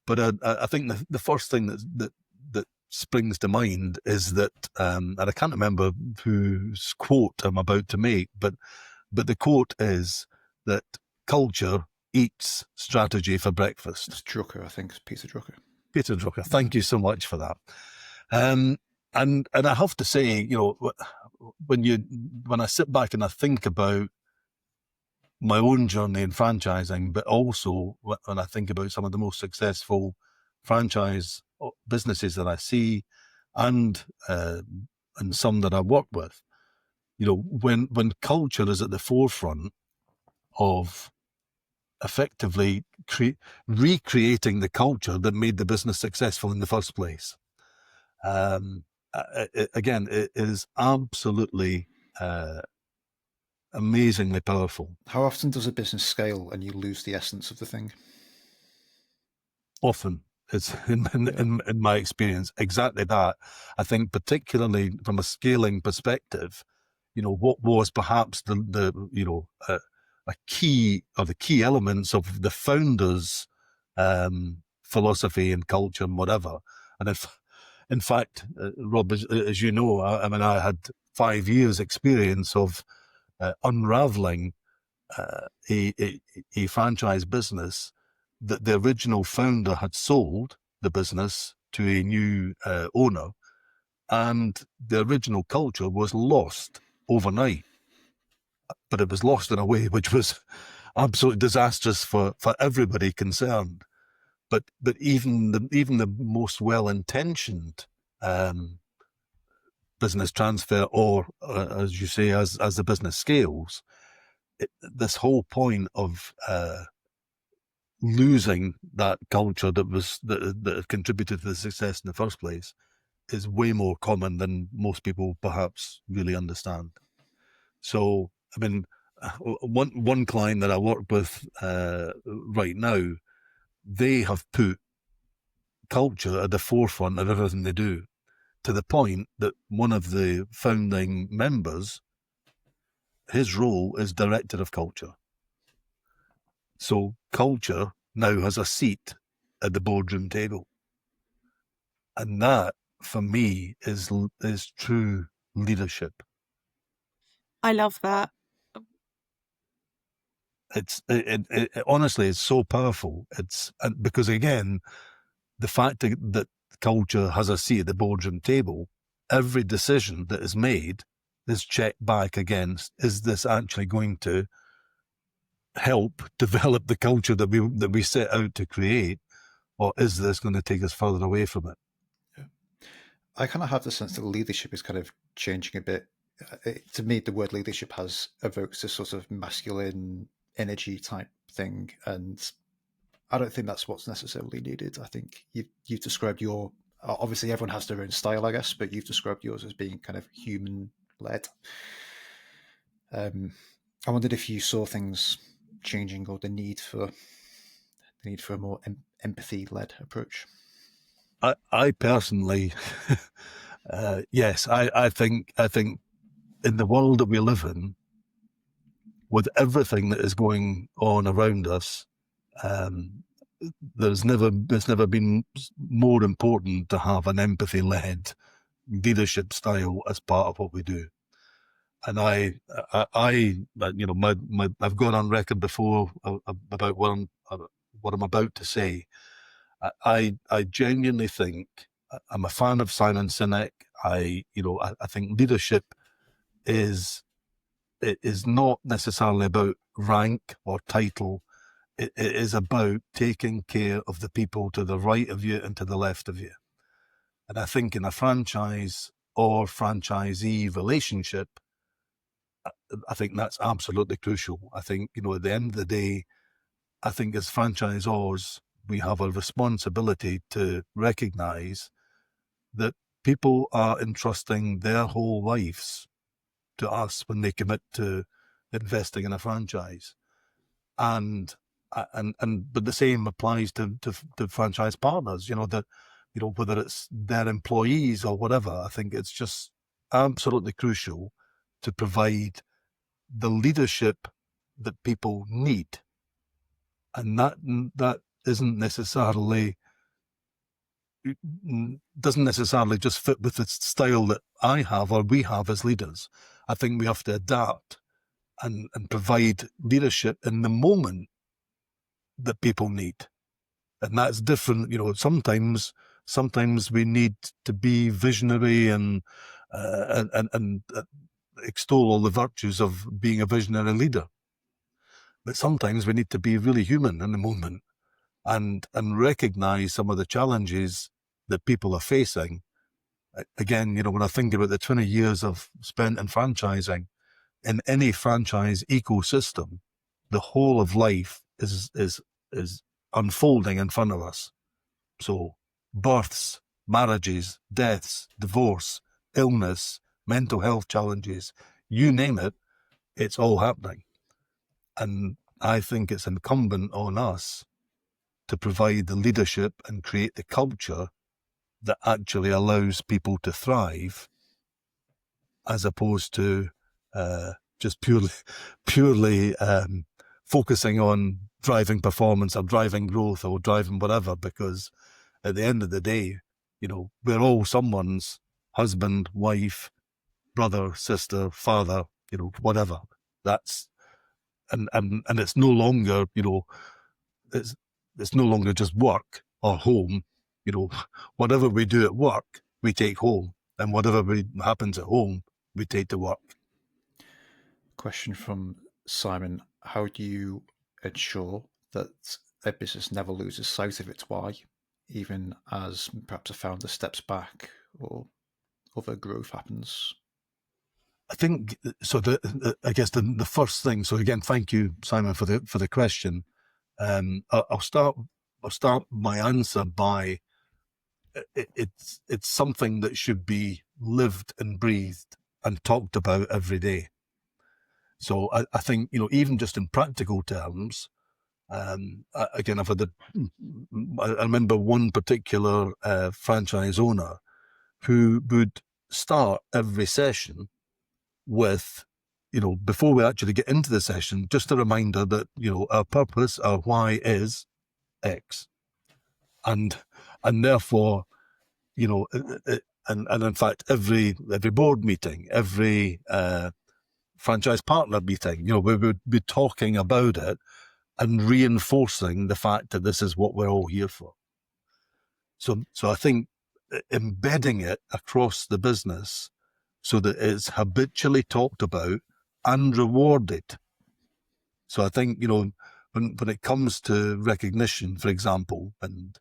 But I think the first thing that springs to mind is that, and I can't remember whose quote I'm about to make, but the quote is that culture eats strategy for breakfast. It's Drucker, I think. It's Peter Drucker. Peter Drucker, thank you so much for that. And I have to say, when I sit back and I think about my own journey in franchising, but also when I think about some of the most successful franchise businesses that I see, and some that I work with, when culture is at the forefront of effectively recreating the culture that made the business successful in the first place. Again, it is absolutely amazingly powerful. How often does a business scale and you lose the essence of the thing? Often. It's in my experience exactly that. I think particularly from a scaling perspective, what was perhaps a key, or the key elements of the founders' philosophy and culture and whatever. And in fact, Rob, as you know, I had 5 years experience of unraveling a franchise business that the original founder had sold the business to a new owner, and the original culture was lost overnight. But it was lost in a way which was absolutely disastrous for everybody concerned. But even the most well-intentioned business transfer, or as you say, as the business scales, this whole point of losing that culture that had contributed to the success in the first place is way more common than most people perhaps really understand. So, I mean, one client that I work with right now, they have put culture at the forefront of everything they do, to the point that one of the founding members, his role is director of culture. So culture now has a seat at the boardroom table. And that, for me, is true leadership. I love that. Honestly, it's so powerful. Because again, the fact that culture has a seat at the boardroom table, every decision that is made is checked back against, is this actually going to help develop the culture that we set out to create, or is this going to take us further away from it? Yeah. I kind of have the sense that leadership is kind of changing a bit. To me, the word leadership evokes this sort of masculine energy type thing, and I don't think that's what's necessarily needed. I think you've described obviously everyone has their own style, I guess, but you've described yours as being kind of human-led. I wondered if you saw things changing, or the need for a more empathy-led approach. I personally, yes, I think in the world that we live in, with everything that is going on around us, there's never been more important to have an empathy-led leadership style as part of what we do. And I've gone on record before about what I'm about to say. I genuinely think, I'm a fan of Simon Sinek. I think leadership is not necessarily about rank or title. It is about taking care of the people to the right of you and to the left of you. And I think in a franchise or franchisee relationship, I think that's absolutely crucial. I think, at the end of the day, I think as franchisors, we have a responsibility to recognize that people are entrusting their whole lives to us when they commit to investing in a franchise. But the same applies to franchise partners, whether it's their employees or whatever. I think it's just absolutely crucial to provide the leadership that people need. And that isn't necessarily doesn't necessarily just fit with the style that I have or we have as leaders. I think we have to adapt and provide leadership in the moment that people need. And that's different. Sometimes we need to be visionary and extol all the virtues of being a visionary leader. But sometimes we need to be really human in the moment and recognize some of the challenges that people are facing. Again, when I think about the 20 years I've spent in franchising, in any franchise ecosystem, the whole of life is unfolding in front of us. So births, marriages, deaths, divorce, illness, mental health challenges, you name it, it's all happening. And I think it's incumbent on us to provide the leadership and create the culture that actually allows people to thrive, as opposed to just purely focusing on driving performance or driving growth or driving whatever, because at the end of the day, we're all someone's husband, wife, brother, sister, father, whatever. That's and it's no longer, it's no longer just work or home. Whatever we do at work, we take home, and whatever happens at home, we take to work. Question from Simon: how do you ensure that a business never loses sight of its why, even as perhaps a founder steps back or other growth happens? I think so. I guess the first thing. So again, thank you, Simon, for the question. I'll start my answer by it's something that should be lived and breathed and talked about every day. So I think, even just in practical terms, again, I remember one particular franchise owner who would start every session with, before we actually get into the session, just a reminder that, our purpose, our why is X. And therefore, and in fact, every board meeting, every franchise partner meeting, we would be talking about it and reinforcing the fact that this is what we're all here for. So I think embedding it across the business so that it's habitually talked about and rewarded. So I think, when it comes to recognition, for example, and,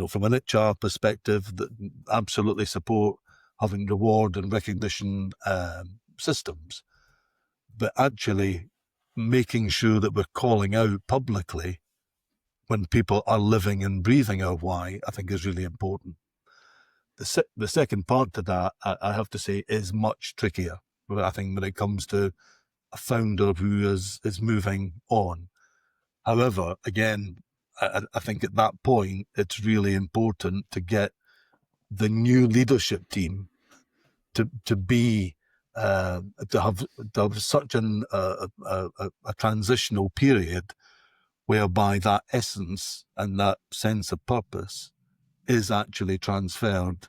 from an HR perspective, that absolutely support having reward and recognition systems, but actually making sure that we're calling out publicly when people are living and breathing our why, I think is really important. The second part to that, I have to say, is much trickier. I think when it comes to a founder who is moving on. However, again, I think at that point, it's really important to get the new leadership team to be to have such a transitional period whereby that essence and that sense of purpose is actually transferred,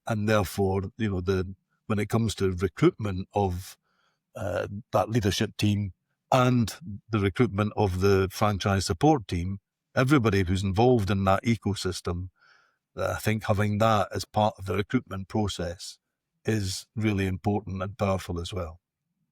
and therefore, when it comes to recruitment of that leadership team and the recruitment of the franchise support team, everybody who's involved in that ecosystem, I think having that as part of the recruitment process is really important and powerful as well.